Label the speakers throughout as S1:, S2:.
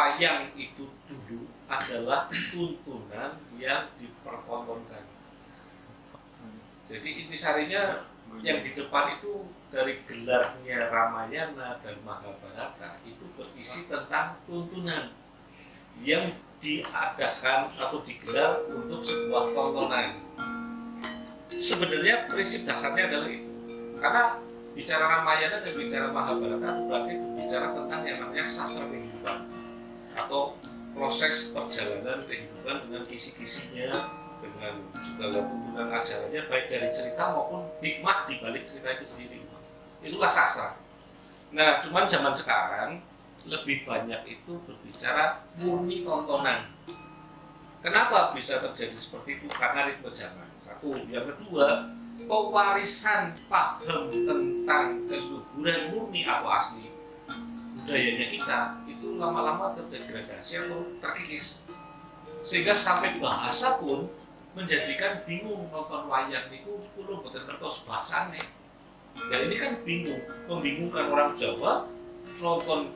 S1: wayang itu dulu adalah tuntunan yang dipertontonkan. Jadi intisarinya yang di depan itu dari gelarnya Ramayana dan Mahabharata itu berisi tentang tuntunan yang diadakan atau digelar untuk sebuah tontonan. Sebenarnya prinsip dasarnya adalah itu. Karena bicara Ramayana dan bicara Mahabharata berarti bicara tentang yang namanya sastra kehidupan atau proses perjalanan kehidupan dengan kisi-kisinya, dengan segala tuntunan ajarannya, baik dari cerita maupun hikmah di balik cerita itu sendiri. Itulah sastra. Nah, cuman zaman sekarang lebih banyak itu berbicara murni tontonan. Kenapa bisa terjadi seperti itu? Karena ritme zaman. Satu, yang kedua, pewarisan paham tentang keluhuran murni atau asli budayanya kita itu lama-lama terdegradasi atau terkikis, sehingga sampai bahasa pun menjadikan bingung nonton wayang itu kulo boten kertos bahasane. Dan ini kan bingung, membingungkan orang Jawa nonton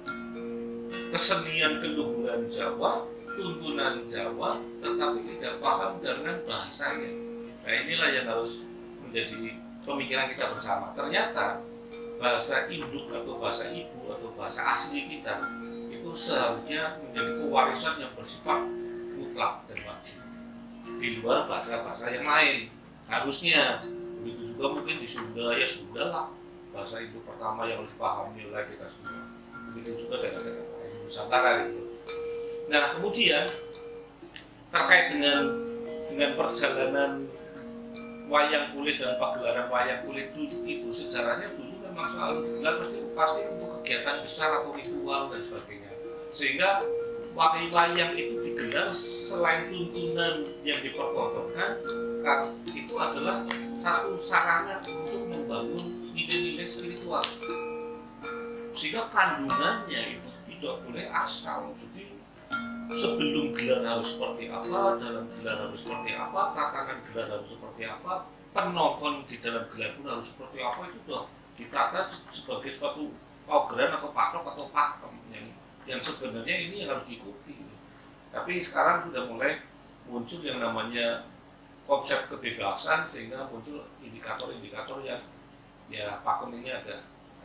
S1: kesenian keluhuran Jawa, tuntunan Jawa, tetapi tidak paham dengan bahasanya. Nah, inilah yang harus menjadi pemikiran kita bersama. Ternyata bahasa induk atau bahasa ibu atau bahasa asli kita itu seharusnya menjadi pewarisan yang bersifat mutlak dan wajib di luar bahasa-bahasa yang lain. Harusnya begitu juga mungkin di Sunda, ya sudah lah bahasa ibu pertama yang harus pahami oleh kita semua. Begitu juga daerah-daerah Nusantara gitu. Nah, kemudian terkait dengan perjalanan wayang kulit dan pagelaran wayang kulit dulu itu, sejarahnya dulu memang selalu digelar pasti untuk kegiatan besar atau ritual dan sebagainya, sehingga wayang itu digelar selain tuntunan yang dipertontonkan, itu adalah satu sarana untuk membangun nilai-nilai spiritual, sehingga kandungannya itu tidak boleh asal. Jadi sebelum gelar harus seperti apa, dalam gelar harus seperti apa, tatanan gelar harus seperti apa, penonton di dalam gelar pun harus seperti apa, itu sudah ditata sebagai suatu paugeran atau patok atau pakem yang sebenarnya ini yang harus diikuti. Tapi sekarang sudah mulai muncul yang namanya konsep kebebasan, sehingga muncul indikator-indikator yang ya pakem ini agak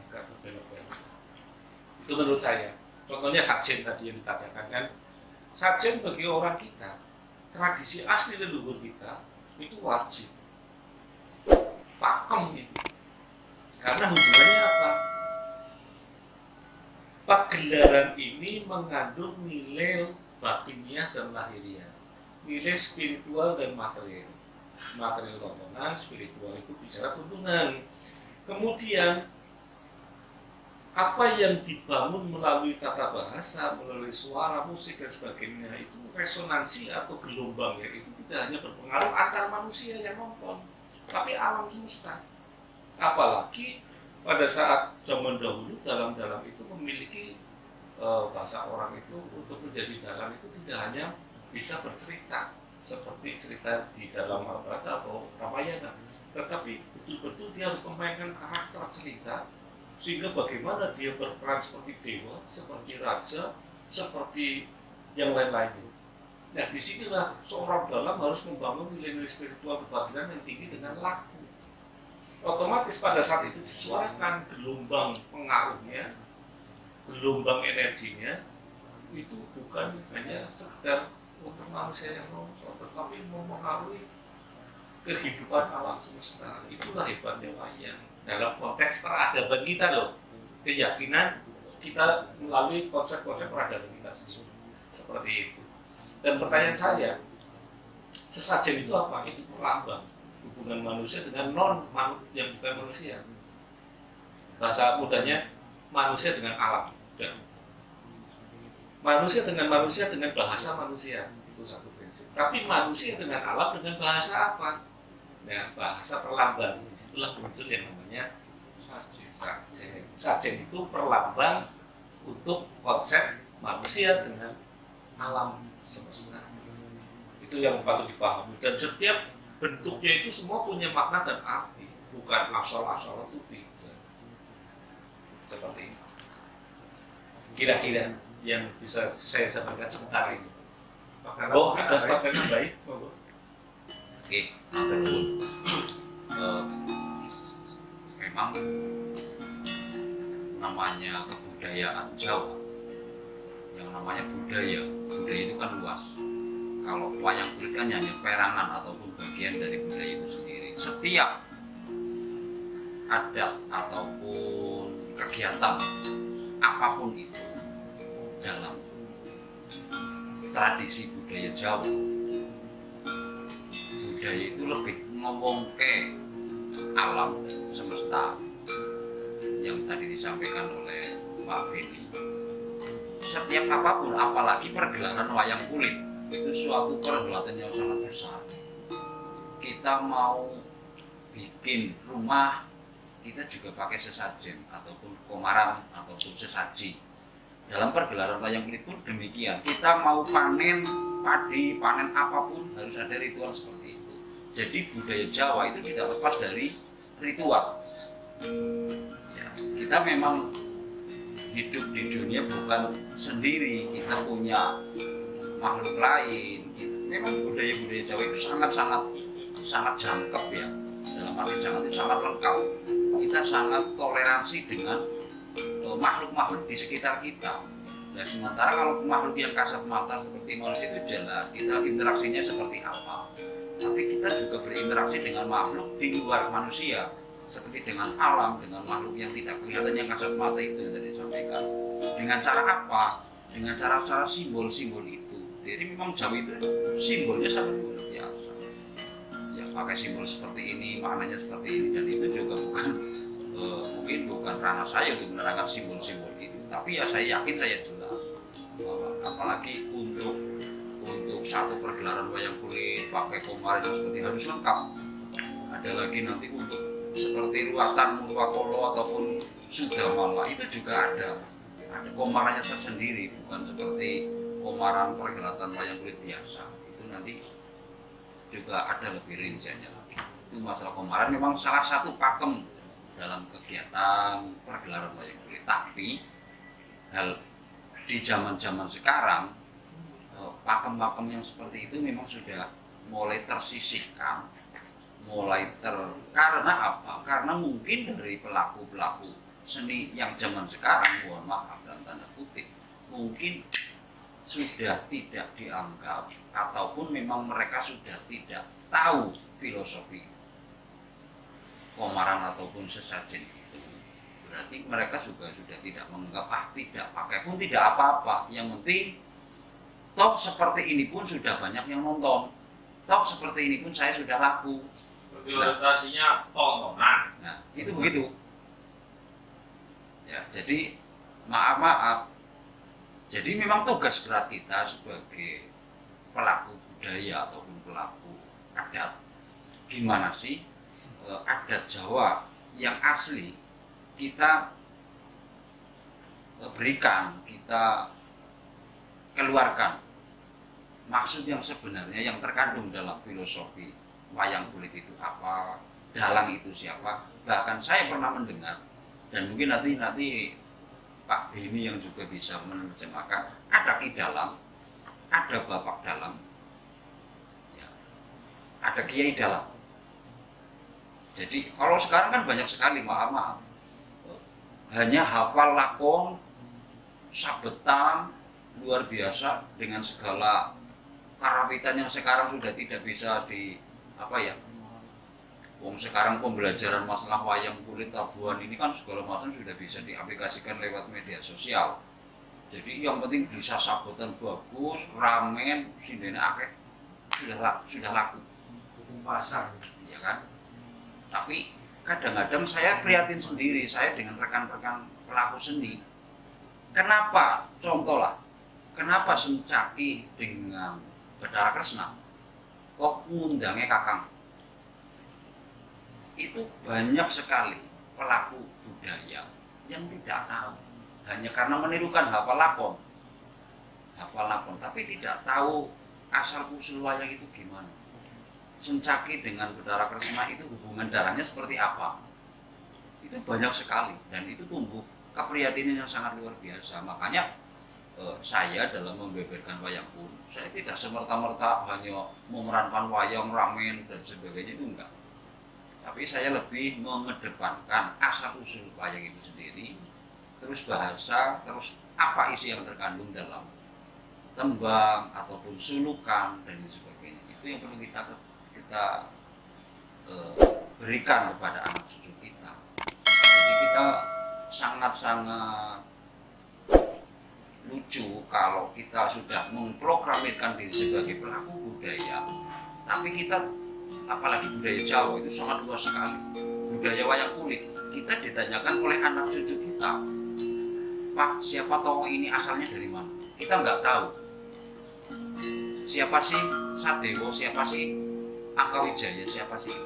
S1: berbelok-belok. Itu menurut saya. Contohnya sajen tadi yang dikatakan kan, sajen bagi orang kita, tradisi asli leluhur kita itu wajib, pakem itu. Karena hubungannya apa? Pagelaran ini mengandung nilai batiniah dan lahiriah, nilai spiritual dan material. Material tontonan, spiritual itu bicara tuntunan. Kemudian apa yang dibangun melalui tata bahasa, melalui suara, musik dan sebagainya itu resonansi atau gelombang ya, itu tidak hanya berpengaruh antar manusia yang nonton, tapi alam semesta. Apalagi pada saat zaman dahulu dalam itu memiliki bahasa orang itu untuk menjadi dalam itu tidak hanya bisa bercerita seperti cerita di dalam Mahabharata atau Ramayana, tetapi betul-betul dia harus memainkan karakter cerita, sehingga bagaimana dia berperan seperti dewa, seperti raja, seperti yang lain-lain. Nah, disinilah seorang dalang harus membangun nilai-nilai spiritual kebatinan yang tinggi dengan laku. Otomatis pada saat itu disuarakan gelombang pengaruhnya, gelombang energinya, itu bukan hanya sekedar untuk manusia yang nonton, tetapi mempengaruhi kehidupan alam semesta. Itulah hebatnya wayang dalam konteks peradaban kita loh, keyakinan kita melalui konsep-konsep peradaban kita sendiri seperti itu. Dan pertanyaan saya, sesajen itu apa? Itu perlambang hubungan manusia dengan yang bukan manusia. Bahasa mudahnya, manusia dengan alam. Dan manusia dengan bahasa manusia, itu satu prinsip. Tapi manusia dengan alam dengan bahasa apa? Nah, bahasa perlambang. Disitulah muncul yang namanya sajen. Sajen itu perlambang untuk konsep manusia dengan alam semesta. Itu yang patut dipahami. Dan setiap bentuknya itu semua punya makna dan arti, bukan asal-asal itu tidak. Seperti ini. Kira-kira yang bisa saya sampaikan sebentar ini.
S2: Oh, ada pakaian baik.
S3: Oke, betul. Memang namanya kebudayaan Jawa, yang namanya budaya itu kan luas. Kalau wayang kulit kan hanya perangan ataupun bagian dari budaya itu sendiri. Setiap adat ataupun kegiatan apapun itu dalam tradisi budaya Jawa, budaya itu lebih ngomong ke alam semesta yang tadi disampaikan oleh Pak Beni. Setiap apapun, apalagi pergelaran wayang kulit, itu suatu perhelatan yang sangat besar. Kita mau bikin rumah, kita juga pakai sesajen ataupun komaran ataupun sesaji. Dalam pergelaran wayang kulit pun demikian. Kita mau panen padi, panen apapun harus ada ritual seperti itu. Jadi budaya Jawa itu tidak lepas dari ritual. Ya, kita memang hidup di dunia bukan sendiri, kita punya makhluk lain. Memang budaya-budaya Jawa itu sangat jangkep ya. Dalam arti jangkep itu sangat lengkap. Kita sangat toleransi dengan makhluk-makhluk di sekitar kita. Nah, sementara kalau makhluk yang kasat mata seperti manusia itu jelas kita interaksinya seperti apa. Tapi kita juga berinteraksi dengan makhluk di luar manusia, seperti dengan alam, dengan makhluk yang tidak kelihatan yang kasat mata itu yang tadi disampaikan. Dengan cara apa? Dengan cara simbol-simbol itu. Jadi memang Jawa itu simbolnya sangat luar biasa. Ya pakai simbol seperti ini, maknanya seperti ini, dan itu juga mungkin bukan ranah saya untuk menerangkan simbol-simbol itu. Tapi ya saya yakin saya jelas bahwa apalagi untuk satu pergelaran wayang kulit pakai komaran yang seperti harus lengkap. Ada lagi nanti untuk seperti ruatan Murwakolo ataupun Sudamala itu juga ada komarannya tersendiri, bukan seperti komaran perhelatan wayang kulit biasa. Itu nanti juga ada lebih rinciannya lagi. Itu masalah komaran memang salah satu pakem dalam kegiatan pergelaran wayang kulit. Tapi di zaman-zaman sekarang pakem-pakem yang seperti itu memang sudah mulai tersisihkan, karena apa? Karena mungkin dari pelaku-pelaku seni yang zaman sekarang, mohon maaf dalam tanda kutip, mungkin sudah tidak dianggap ataupun memang mereka sudah tidak tahu filosofi komaran ataupun sesajen itu. Berarti mereka juga sudah tidak menganggap tidak pakai pun tidak apa-apa. Yang penting toh seperti ini pun sudah banyak yang nonton. Toh seperti ini pun saya sudah laku.
S1: Orientasinya tontonan.
S3: Nah, itu begitu. Ya, jadi maaf. Jadi memang tugas berat kita sebagai pelaku budaya ataupun pelaku adat, gimana sih adat Jawa yang asli kita berikan, kita keluarkan maksud yang sebenarnya yang terkandung dalam filosofi wayang kulit itu apa, dalang itu siapa. Bahkan saya pernah mendengar, dan mungkin nanti Pak Beni yang juga bisa menerjemahkan, ada Ki Dalang, ada Bapak Dalang, ya, ada Kiai Dalang. Jadi kalau sekarang kan banyak sekali, maaf, hanya hafal lakon, sabetan, luar biasa dengan segala karawitan yang sekarang sudah tidak bisa sekarang pembelajaran masalah wayang kulit tabuhan ini kan segala macam sudah bisa diaplikasikan lewat media sosial. Jadi yang penting bisa sabetan bagus, ramen, sindene akeh, sudah laku.
S2: Pasar,
S3: ya kan? Tapi kadang-kadang saya prihatin sendiri, saya dengan rekan-rekan pelaku seni. Kenapa? Contoh lah, kenapa Sencaki dengan Bathara Kresna kok ngundangnya Kakang? Itu banyak sekali pelaku budaya yang tidak tahu, hanya karena menirukan hafal lakon, tapi tidak tahu asal usul wayang itu gimana. Sencaki dengan Bathara Kresna itu hubungan darahnya seperti apa? Itu banyak sekali dan itu tumbuh keprihatinan yang sangat luar biasa. Makanya saya dalam membeberkan wayang pun saya tidak semerta-merta hanya memerankan wayang ramen dan sebagainya, itu enggak. Tapi saya lebih mengedepankan asal usul wayang itu sendiri, terus bahasa, terus apa isi yang terkandung dalam tembang ataupun sulukan dan sebagainya. Itu yang perlu kita berikan kepada anak cucu kita. Jadi kita sangat-sangat lucu kalau kita sudah memproklamirkan diri sebagai pelaku budaya, tapi kita, apalagi budaya Jawa itu sangat luas sekali. Budaya wayang kulit, kita ditanyakan oleh anak cucu kita, Pak, siapa tokoh ini asalnya dari mana? Kita nggak tahu. Siapa sih Sadewo, siapa sih Angkawijaya, siapa sih?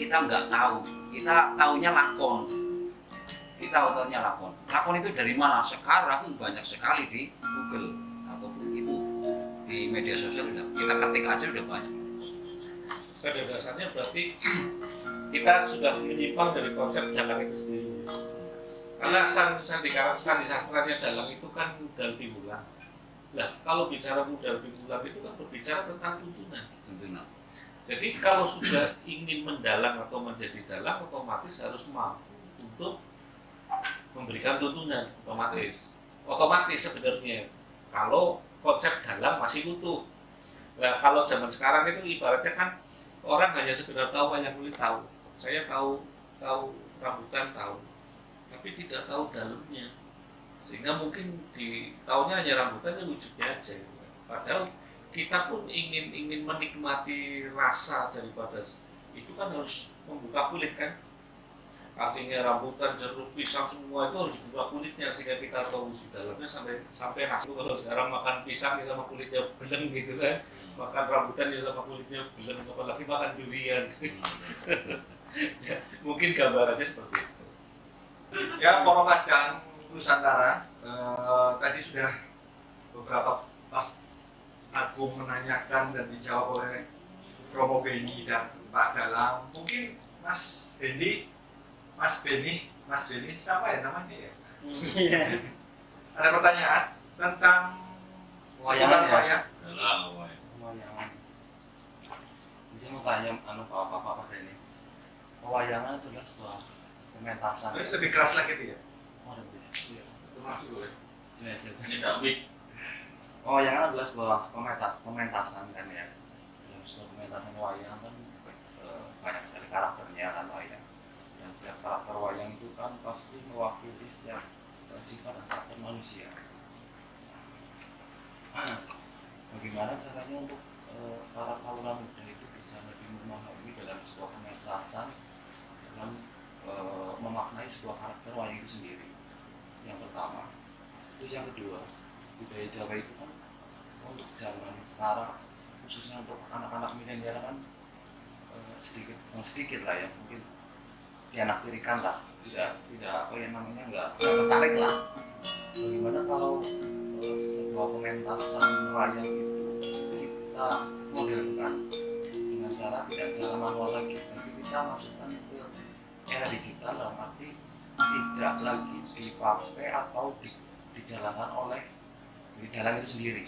S3: Kita nggak tahu. Kita taunya lakon. Lakon itu dari mana? Sekarang banyak sekali di Google ataupun itu di media sosial, kita ketik aja udah banyak.
S1: Pada dasarnya berarti kita sudah menyimpang dari konsep dalang itu sendiri. Karena sandi sastranya dalang itu kan Mudal Piwulang. Nah, kalau bicara Mudal Piwulang itu kan berbicara tentang tuntunan. Jadi kalau sudah ingin mendalang atau menjadi dalang, otomatis harus mampu untuk memberikan tuntunan, otomatis sebenarnya kalau konsep dalang masih utuh. Nah, kalau zaman sekarang itu ibaratnya kan orang hanya sekedar tahu wayang kulit, tahu, saya tahu rambutan, tahu, tapi tidak tahu dalamnya, sehingga mungkin tahunya hanya rambutannya, wujudnya aja. Padahal kita pun ingin menikmati rasa daripada itu kan harus membuka kulit kan. Artinya rambutan, jeruk, pisang, semua itu harus dibuka kulitnya sehingga kita tahu wujud dalamnya sampai nasi. Kalau sekarang makan pisang ya sama kulitnya beleng gitu kan, makan rambutan ya sama kulitnya beleng, apalagi makan durian. Ya, mungkin gambarannya seperti itu.
S2: Ya, Poro Kadang Nusantara, tadi sudah beberapa Mas Agung menanyakan dan dijawab oleh Romo Beni dan Pak Dalang. Mungkin Mas Beni, siapa ya namanya ya? Ada pertanyaan tentang
S4: wayangan ya?
S1: Wayangan.
S4: Saya mau tanya Pak Beni. Wayangan itu adalah sebuah pementasan.
S2: Lebih keras lagi tuh ya?
S4: Oh, lebih.
S1: Iya, itu masuk boleh.
S4: Ini tak big. Wayangan adalah sebuah pementasan kan ya. Sebuah pementasan wayang kan banyak sekali karakternya kan wayang. Dan setiap karakter wayang itu kan pasti mewakili setiap sifat dan karakter manusia. Bagaimana caranya untuk para kaula muda itu bisa lebih memahami dalam sebuah pementasan, dalam memaknai sebuah karakter wayang itu sendiri? Yang pertama. Terus yang kedua, budaya Jawa itu kan untuk zaman sekarang, khususnya untuk anak-anak milenial kan sedikit lah ya, mungkin dianaktirikan lah, tidak apa yang namanya nggak tertarik lah. Bagaimana kalau sebuah pementasan wayang itu kita modelkan dengan tidak cara manual lagi, tapi kita masukkan ke era digital, dalam arti tidak lagi dipakai atau dijalankan oleh dalang itu sendiri.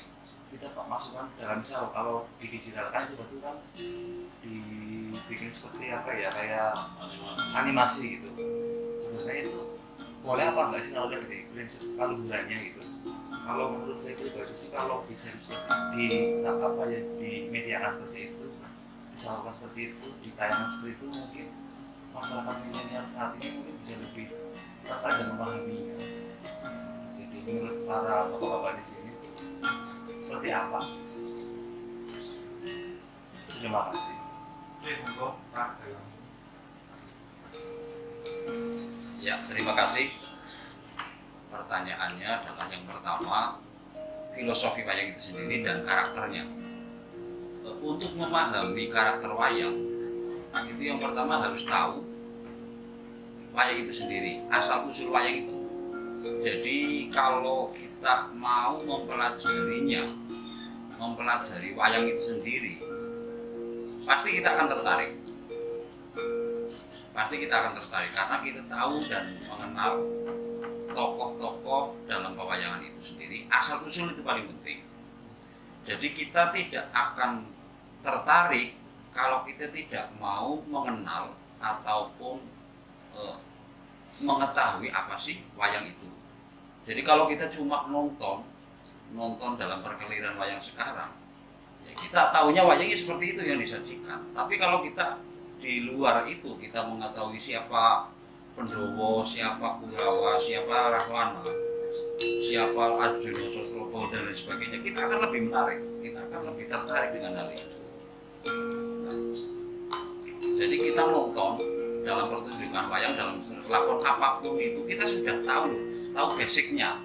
S4: Kita masukkan dalam, misal kalau didigitalkan itu berarti kan dibikin seperti apa ya, kayak animasi gitu. Sebenarnya itu boleh apa enggak sih kalau dari prinsip kaluhurannya gitu? Kalau menurut saya pribadi sih, kalau bisa di media seperti itu, disalurkan seperti itu, ditayangkan seperti itu, mungkin masyarakat milenial saat ini mungkin bisa lebih tertarik dan memahaminya. Jadi menurut para bapak-bapak di sini seperti apa? Terima kasih.
S2: Oke, monggo Pak Dalang.
S3: Ya, terima kasih. Pertanyaannya adalah yang pertama, filosofi wayang itu sendiri dan karakternya. Untuk memahami karakter wayang, itu yang pertama harus tahu wayang itu sendiri, asal usul wayang itu. Jadi kalau kita mau mempelajari wayang itu sendiri, pasti kita akan tertarik. Karena kita tahu dan mengenal tokoh-tokoh dalam pewayangan itu sendiri, asal usul itu paling penting. Jadi kita tidak akan tertarik kalau kita tidak mau mengenal ataupun mengetahui apa sih wayang itu. Jadi kalau kita cuma nonton dalam perkeliran wayang sekarang, ya kita taunya wayangnya seperti itu yang disajikan. Tapi kalau kita di luar itu, kita mengetahui siapa Pendowo, siapa Kurawa, siapa Rahwana, siapa Arjuna Sosrobo dan lain sebagainya, kita akan lebih menarik, kita akan lebih tertarik dengan hal itu. Nah, jadi kita nonton dalam pertunjukan wayang, dalam lakon apapun itu, kita sudah tahu basicnya.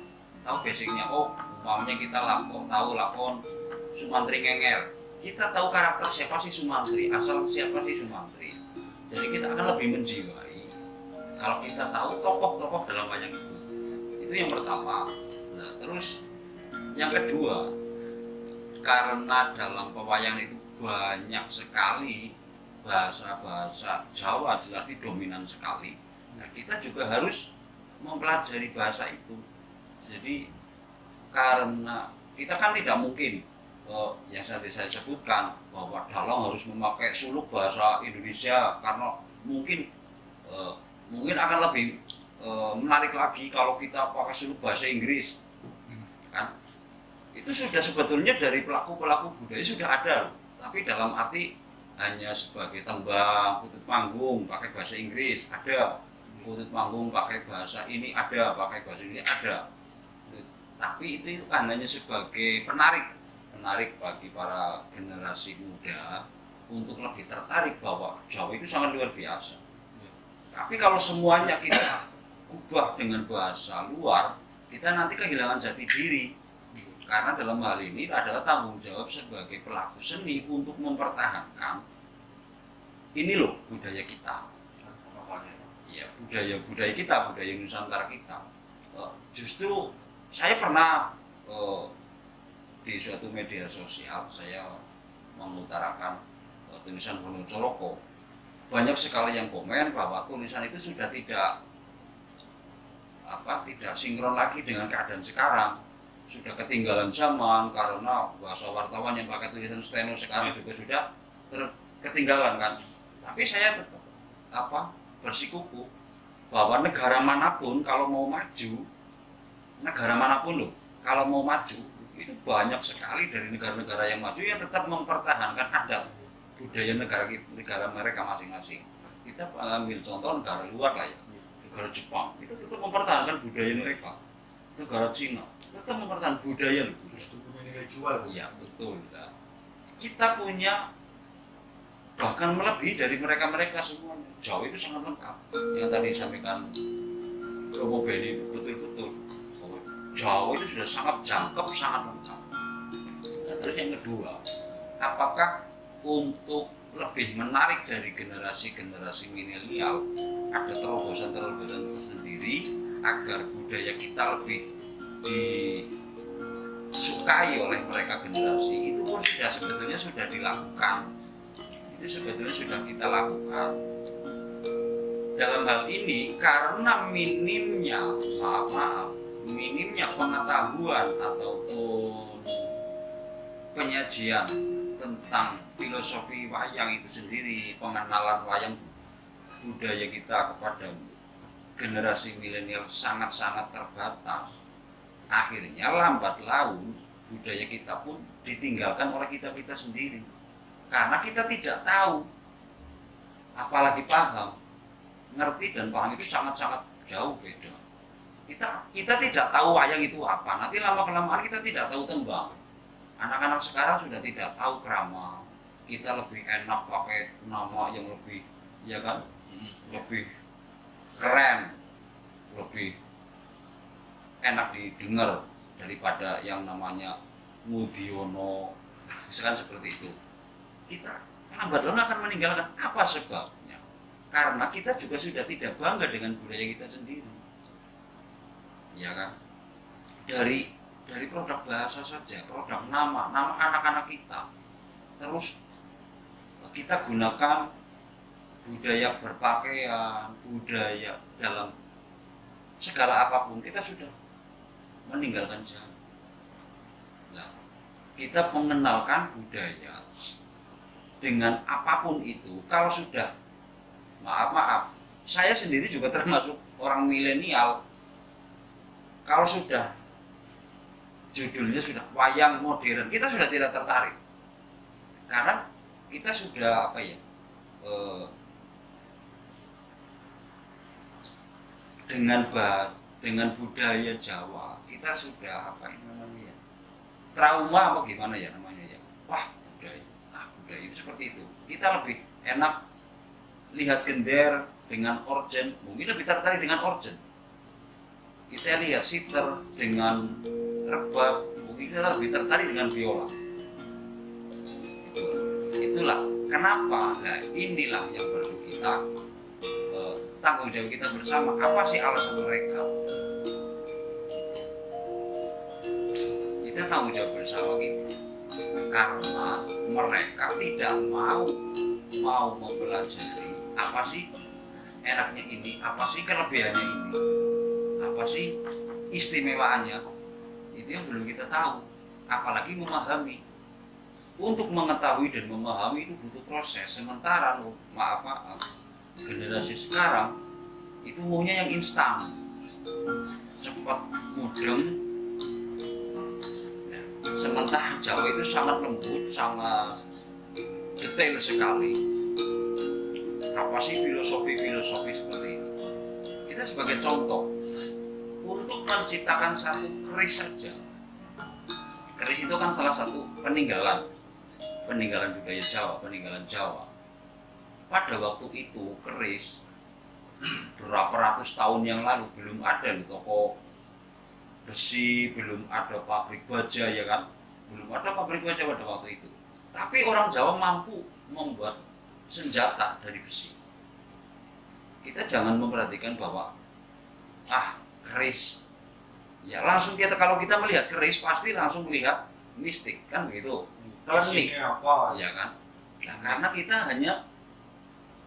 S3: Oh, umpamanya kita tahu lakon Sumantri Ngenger, kita tahu karakter siapa sih Sumantri, asal siapa sih Sumantri. Jadi kita akan lebih menjiwai kalau kita tahu tokoh-tokoh dalam wayang itu. Itu yang pertama. Nah, terus yang kedua, karena dalam pewayangan itu banyak sekali bahasa-bahasa Jawa, jelas dominan sekali. Nah, kita juga harus mempelajari bahasa itu. Jadi karena kita kan tidak mungkin yang saya sebutkan bahwa dalang harus memakai suluk bahasa Indonesia, karena mungkin akan lebih menarik lagi kalau kita pakai suluk bahasa Inggris, kan? Itu sudah sebetulnya dari pelaku-pelaku budaya sudah ada, tapi dalam arti hanya sebagai tembang, kutut panggung pakai bahasa Inggris ada, kutut panggung pakai bahasa ini ada, pakai bahasa ini ada. Tapi itu kan hanya sebagai penarik bagi para generasi muda untuk lebih tertarik bahwa Jawa itu sangat luar biasa. Tapi kalau semuanya kita ubah dengan bahasa luar, kita nanti kehilangan jati diri. Karena dalam hal ini adalah tanggung jawab sebagai pelaku seni untuk mempertahankan ini loh budaya kita. Ya, budaya kita, budaya Nusantara kita. Justru saya pernah di suatu media sosial saya mengutarakan tulisan Gunung Coroko. Banyak sekali yang komen bahwa tulisan itu sudah tidak sinkron lagi dengan keadaan sekarang, sudah ketinggalan zaman karena bahasa wartawan yang pakai tulisan steno sekarang juga sudah ketinggalan kan. Tapi saya tetap bersikukuh bahwa negara manapun kalau mau maju, negara manapun loh kalau mau maju itu banyak sekali dari negara-negara yang maju yang tetap mempertahankan adat budaya negara mereka masing-masing. Kita ambil contoh negara luar lah ya, negara Jepang itu tetap mempertahankan budaya mereka, negara Cina tetap mempertahankan budaya loh.
S2: Justru punya nilai jual.
S3: Iya betul. Nah, kita punya bahkan melebihi dari mereka semuanya. Jawa itu sangat lengkap. Yang tadi disampaikan Romo Beni itu betul-betul. Jawa itu sudah sangat jangkep, sangat lengkap. Nah, terus yang kedua, apakah untuk lebih menarik dari generasi-generasi milenial ada terobosan-terobosan tersendiri agar budaya kita lebih disukai oleh mereka generasi, itu pun sebetulnya sudah dilakukan. Itu sebetulnya sudah kita lakukan. Dalam hal ini karena minimnya pengetahuan ataupun penyajian tentang filosofi wayang itu sendiri, pengenalan wayang budaya kita kepada generasi milenial sangat-sangat terbatas. Akhirnya lambat laun budaya kita pun ditinggalkan oleh kita sendiri. Karena kita tidak tahu, apalagi paham. Ngerti dan paham itu sangat-sangat jauh beda. Kita tidak tahu wayang itu apa. Nanti lama-kelamaan kita tidak tahu tembang. Anak-anak sekarang sudah tidak tahu krama. Kita lebih enak pakai nama yang lebih, ya kan, lebih keren, lebih enak didengar daripada yang namanya Mudiono, misalkan seperti itu. Kita lambat laun akan meninggalkan. Apa sebabnya? Karena kita juga sudah tidak bangga dengan budaya kita sendiri, ya kan? Dari produk bahasa saja, produk nama anak-anak kita. Terus kita gunakan budaya berpakaian, budaya dalam segala apapun kita sudah meninggalkan zaman. Nah, kita mengenalkan budaya dengan apapun itu, kalau sudah maaf, saya sendiri juga termasuk orang milenial. Kalau sudah judulnya sudah wayang modern, kita sudah tidak tertarik karena kita sudah dengan budaya Jawa kita sudah trauma apa gimana ya namanya ya, wah budaya itu seperti itu, kita lebih enak lihat gender dengan organ, mungkin lebih tertarik dengan organ. Kita lihat sitar dengan rebab, mungkin kita lebih tertarik dengan biola. Itulah kenapa. Nah, inilah yang perlu kita tanggung jawab kita bersama. Apa sih alasan mereka? Kita tanggung jawab bersama kita. Karena mereka tidak mau mempelajari apa sih enaknya ini, apa sih kelebihannya ini, apa sih istimewaannya, itu yang belum kita tahu, apalagi memahami. Untuk mengetahui dan memahami itu butuh proses. Sementara maaf generasi sekarang itu maunya yang instan, cepat, mudeng. Nah, sementara Jawa itu sangat lembut, sangat detail sekali. Apa sih filosofi seperti ini? Kita sebagai contoh untuk menciptakan satu keris saja. Keris itu kan salah satu peninggalan budaya Jawa, peninggalan Jawa. Pada waktu itu keris berapa ratus tahun yang lalu belum ada di toko besi, belum ada pabrik baja ya kan, belum ada pabrik baja pada waktu itu. Tapi orang Jawa mampu membuat senjata dari besi. Kita jangan memperhatikan bahwa keris ya langsung kalau kita melihat keris pasti langsung melihat mistik kan begitu, klinik ya kan. Nah, karena kita hanya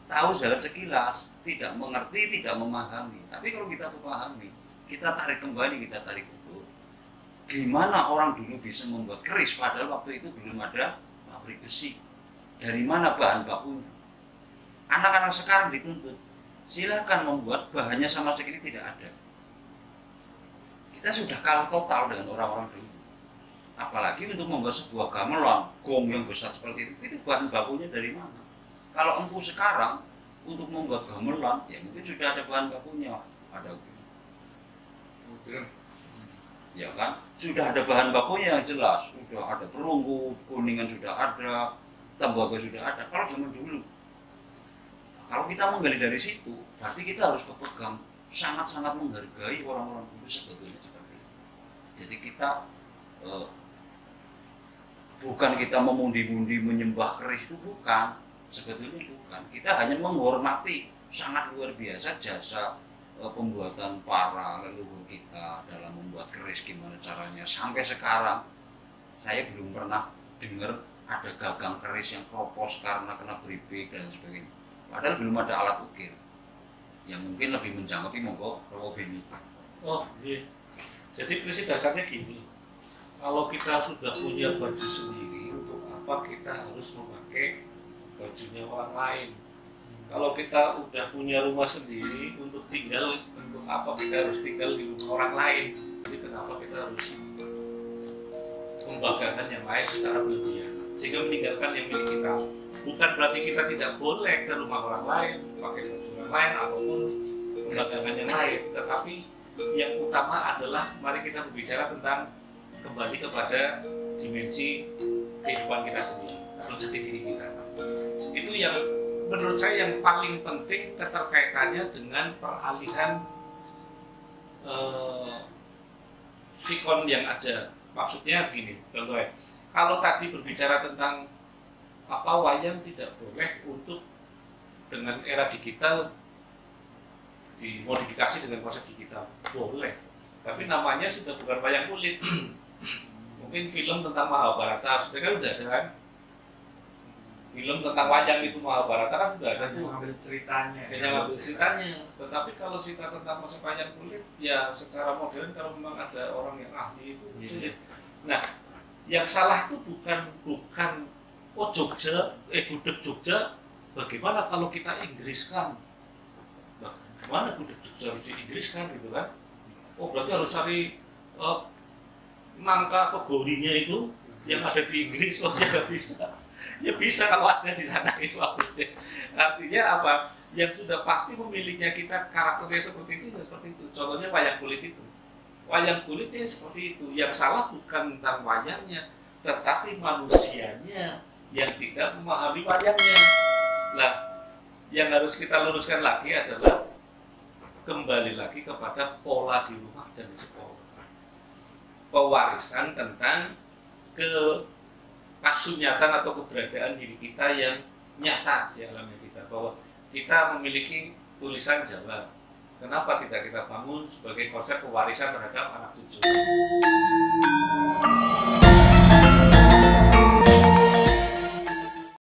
S3: tahu jalan sekilas, tidak mengerti, tidak memahami. Tapi kalau kita memahami, kita tarik kembali, kita tarik ukur, gimana orang dulu bisa membuat keris padahal waktu itu belum ada pabrik besi, dari mana bahan bakunya. Anak-anak sekarang dituntut silakan membuat, bahannya sama sekali tidak ada. Kita sudah kalah total dengan orang-orang dulu. Apalagi untuk membuat sebuah gamelan, gong yang besar seperti itu bahan bakunya dari mana? Kalau empu sekarang untuk membuat gamelan, ya mungkin sudah ada bahan bakunya, ada ya kan, sudah ada bahan bakunya yang jelas, sudah ada perunggu, kuningan sudah ada, tembaga sudah ada. Kalau zaman dulu, kalau kita menggali dari situ, berarti kita harus berpegang, sangat-sangat menghargai orang-orang dulu sebetulnya seperti itu. Jadi kita bukan kita memundi-mundi menyembah keris, itu bukan. Sebetulnya bukan, kita hanya menghormati sangat luar biasa jasa pembuatan para leluhur kita dalam membuat keris, gimana caranya. Sampai sekarang saya belum pernah dengar ada gagang keris yang kropos karena kena beribik dan sebagainya, padahal belum ada alat ukir yang mungkin lebih menjangkau. Monggo Romo Beni.
S1: Oh iya, jadi prinsip dasarnya gini, kalau kita sudah punya baju sendiri, untuk apa kita harus memakai bajunya orang lain? Kalau kita udah punya rumah sendiri untuk tinggal, untuk apa kita harus tinggal di rumah orang lain? Jadi kenapa kita harus membanggakan yang lain secara berlebihan sehingga meninggalkan yang milik kita? Bukan berarti kita tidak boleh ke rumah orang lain, pakai baju orang lain ataupun membanggakan yang lain, tetapi yang utama adalah mari kita berbicara tentang kembali kepada dimensi kehidupan kita sendiri atau jati diri kita. Itu yang menurut saya yang paling penting, keterkaitannya dengan peralihan sikon yang ada. Maksudnya begini, contohnya, kalau tadi berbicara tentang wayang tidak boleh untuk dengan era digital dimodifikasi dengan konsep digital, boleh, tapi namanya sudah bukan wayang kulit. Mungkin film tentang Mahabharata, sebenarnya udah ada kan, film tentang wayang itu Mahabharata kan sudah ada
S2: hanya
S1: tuh,
S2: mengambil ceritanya.
S1: hanya ngambil ceritanya. Tetapi kalau cerita tentang Majapahit kulit, ya secara modern kalau memang ada orang yang ahli itu sulit. Nah, yang salah itu bukan oh Jogja, gudeg Jogja, bagaimana kalau kita Inggriskan? Bagaimana gudeg Jogja harus diinggriskan gitu kan? Oh berarti harus cari nangka atau gorinya itu yang ada di Inggris, oh ya nggak bisa. Ya bisa kalau ada di sana itu artinya apa? Yang sudah pasti pemiliknya kita karakternya seperti itu, ya seperti itu. Contohnya wayang kulit itu. Wayang kulitnya seperti itu. Yang salah bukan tentang wayangnya, tetapi manusianya yang tidak memahami wayangnya. Nah, yang harus kita luruskan lagi adalah kembali lagi kepada pola di rumah dan di sekolah. Pewarisan tentang kasunyatan atau keberadaan diri kita yang nyata di alamnya kita, bahwa kita memiliki tulisan Jawa. Kenapa tidak kita bangun sebagai konsep pewarisan terhadap anak cucu?